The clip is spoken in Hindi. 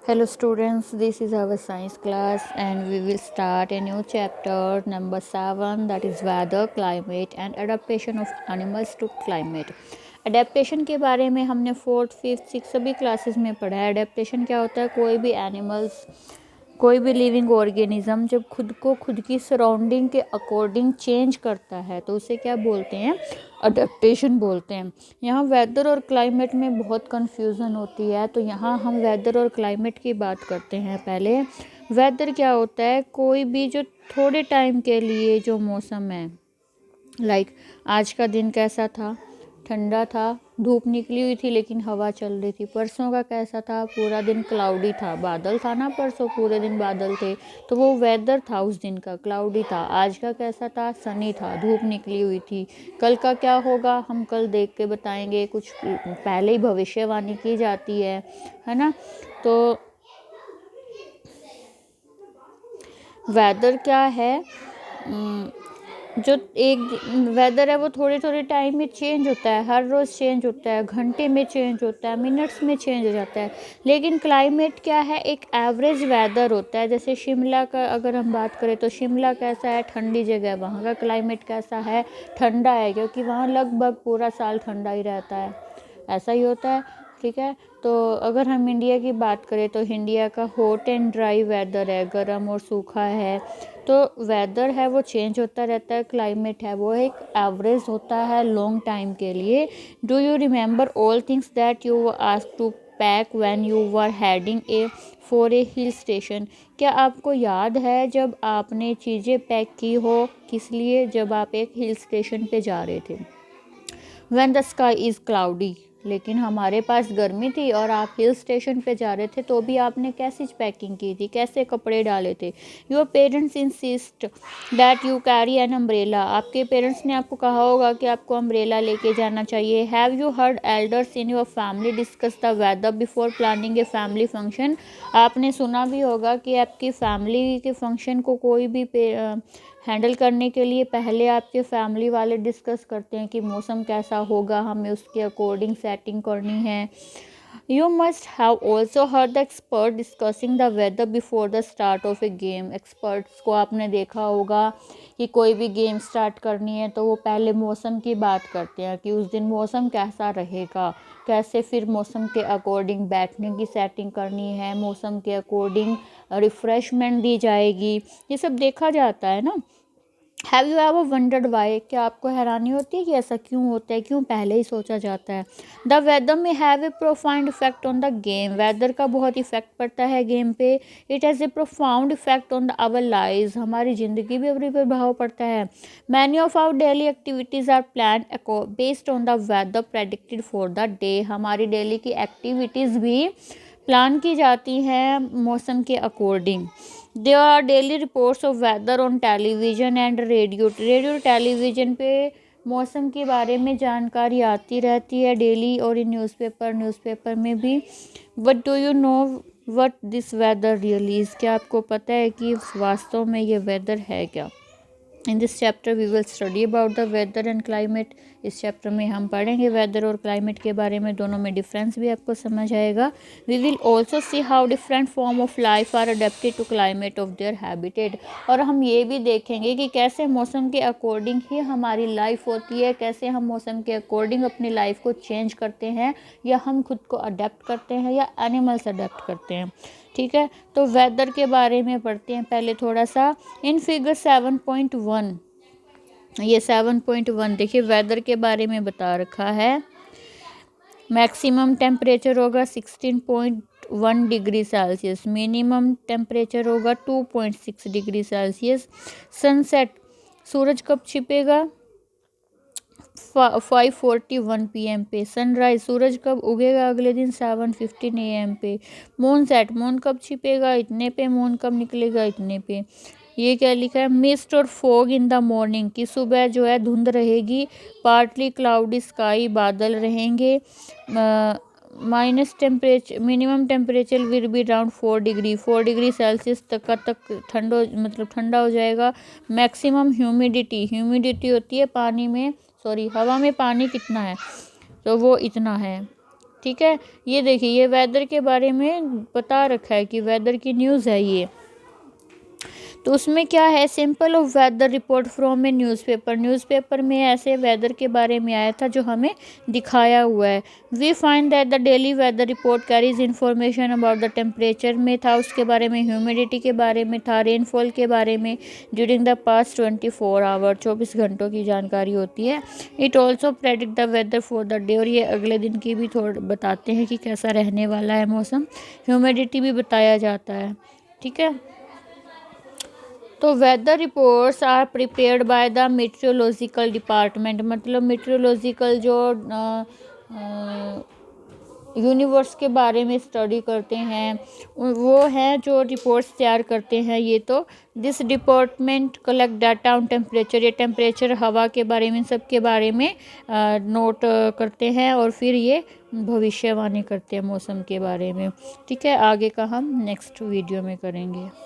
Hello students, this is our science class and we will start a new chapter number 7, that is weather, climate and adaptation of animals to climate. Adaptation के बारे में हमने 4th, 5th, 6th सभी क्लासेस में पढ़ा है। अडेप्टेशन क्या होता है? कोई भी एनिमल्स, कोई भी लिविंग ऑर्गेनिज्म जब खुद को खुद की सराउंडिंग के अकॉर्डिंग चेंज करता है तो उसे क्या बोलते हैं? अडेप्टेशन बोलते हैं। यहाँ वेदर और क्लाइमेट में बहुत कन्फ्यूज़न होती है, तो यहाँ हम वेदर और क्लाइमेट की बात करते हैं। पहले वेदर क्या होता है? कोई भी जो थोड़े टाइम के लिए जो मौसम है, लाइक आज का दिन कैसा था? ठंडा था, धूप निकली हुई थी लेकिन हवा चल रही थी। परसों का कैसा था? पूरा दिन क्लाउडी था, बादल था ना, परसों पूरे दिन बादल थे, तो वो वेदर था उस दिन का, क्लाउडी था। आज का कैसा था? सनी था, धूप निकली हुई थी। कल का क्या होगा हम कल देख के बताएंगे, कुछ पहले ही भविष्यवाणी की जाती है ना। तो वेदर क्या है? जो एक वेदर है वो थोड़े थोड़े टाइम में चेंज होता है, हर रोज़ चेंज होता है, घंटे में चेंज होता है, मिनट्स में चेंज हो जाता है। लेकिन क्लाइमेट क्या है? एक एवरेज वेदर होता है। जैसे शिमला का अगर हम बात करें तो शिमला कैसा है? ठंडी जगह, वहाँ का क्लाइमेट कैसा है? ठंडा है, क्योंकि वहाँ लगभग पूरा साल ठंडा ही रहता है, ऐसा ही होता है। ठीक है, तो अगर हम इंडिया की बात करें तो इंडिया का हॉट एंड ड्राई वेदर है, गर्म और सूखा है। तो वेदर है वो चेंज होता रहता है, क्लाइमेट है वो एक एवरेज होता है लॉन्ग टाइम के लिए। Do you remember all things that you ask to pack when you were heading for a hill station? क्या आपको याद है जब आपने चीज़ें पैक की हो? किस लिए? जब आप एक हिल स्टेशन पे जा रहे थे। When the sky is cloudy, लेकिन हमारे पास गर्मी थी और आप हिल स्टेशन पे जा रहे थे, तो भी आपने कैसी पैकिंग की थी, कैसे कपड़े डाले थे? Your parents insist that you carry an umbrella, आपके पेरेंट्स ने आपको कहा होगा कि आपको अम्ब्रेला लेके जाना चाहिए। Have you heard elders in your family discuss the weather before planning a family function, आपने सुना भी होगा कि आपकी फैमिली के फंक्शन को कोई भी हैंडल करने के लिए पहले आपके फैमिली वाले डिस्कस करते हैं कि मौसम कैसा होगा, हमें उसके अकॉर्डिंग सेटिंग करनी है। You must have also heard the expert discussing the weather before the start of a game, experts को आपने देखा होगा कि कोई भी गेम स्टार्ट करनी है तो वो पहले मौसम की बात करते हैं कि उस दिन मौसम कैसा रहेगा, कैसे फिर मौसम के अकॉर्डिंग बैठने की सेटिंग करनी है, मौसम के अकॉर्डिंग रिफ़्रेशमेंट दी जाएगी, ये सब देखा जाता है ना। Have you ever wondered Y, क्या आपको हैरानी होती है कि ऐसा क्यों होता है, क्यों पहले ही सोचा जाता है? The weather may have a profound effect on the game, weather का बहुत इफेक्ट पड़ता है गेम पे। It has a profound effect on the our lives, हमारी ज़िंदगी भी अभी प्रभाव पड़ता है। Many of our daily activities are plan based on the weather predicted for the day, हमारी डेली की एक्टिविटीज़ भी प्लान की जाती हैं मौसम के according. There are daily reports of weather on television and radio television पे मौसम के बारे में जानकारी आती रहती है डेली, और इन न्यूज़पेपर में भी। But do you know what this weather really is, क्या आपको पता है कि वास्तव में ये वेदर है क्या? In this chapter we will study about the weather and climate, इस चैप्टर में हम पढ़ेंगे वेदर और क्लाइमेट के बारे में, दोनों में डिफरेंस भी आपको समझ आएगा। We will also see how different form of life are adapted to climate of their habitat, और हम ये भी देखेंगे कि कैसे मौसम के अकॉर्डिंग ही हमारी लाइफ होती है, कैसे हम मौसम के अकॉर्डिंग अपनी लाइफ को चेंज करते हैं, या हम खुद को अडेप्ट करते हैं, या एनिमल्स अडेप्ट करते हैं। ठीक है, तो वेदर के बारे में पढ़ते हैं पहले थोड़ा सा। इन फिगर 7.1, ये 7.1 देखिए वेदर के बारे में बता रखा है। मैक्सिमम टेम्परेचर होगा 16.1 डिग्री सेल्सियस, मिनिमम टेम्परेचर होगा 2.6 डिग्री सेल्सियस। सनसेट, सूरज कब छिपेगा? 5:41 PM पे। सनराइज, सूरज कब उगेगा अगले दिन? 7:15 AM पे। मून सेट, मून कब छिपेगा? इतने पे। मून कब निकलेगा? इतने पे। ये क्या लिखा है? मिस्ट और फॉग इन द मॉर्निंग, की सुबह जो है धुंध रहेगी। पार्टली क्लाउडी स्काई, बादल रहेंगे। Minus temperature, minimum temperature will be around 4 degree Celsius तक ठंडा हो जाएगा। मैक्सिमम ह्यूमिडिटी, ह्यूमिडिटी होती है पानी में, सॉरी हवा में पानी कितना है, तो वो इतना है। ठीक है। ये देखिए, ये वेदर के बारे में बता रखा है कि वेदर की न्यूज़ है ये। तो उसमें क्या है, simple of weather report from a newspaper. Newspaper में ऐसे वेदर के बारे में आया था जो हमें दिखाया हुआ है। We find that the daily weather report carries information about the temperature में था, उसके बारे में, ह्यूमिडिटी के बारे में था, रेनफॉल के बारे में ड्यूरिंग द पास्ट 24 आवर, 24 घंटों की जानकारी होती है। It also predict the weather for the day, और ये अगले दिन की भी थोड़ा बताते हैं कि कैसा रहने वाला है मौसम। ह्यूमिडिटी भी बताया जाता है, ठीक है। तो weather reports are prepared by the meteorological department, मतलब मेट्रोलॉजिकल जो यूनिवर्स के बारे में स्टडी करते हैं वो हैं जो रिपोर्ट्स तैयार करते हैं ये। तो this department collect data on temperature, ये टेम्परेचर, हवा के बारे में, सब के बारे में नोट करते हैं और फिर ये भविष्यवाणी करते हैं मौसम के बारे में, ठीक है। आगे का हम नेक्स्ट वीडियो में करेंगे।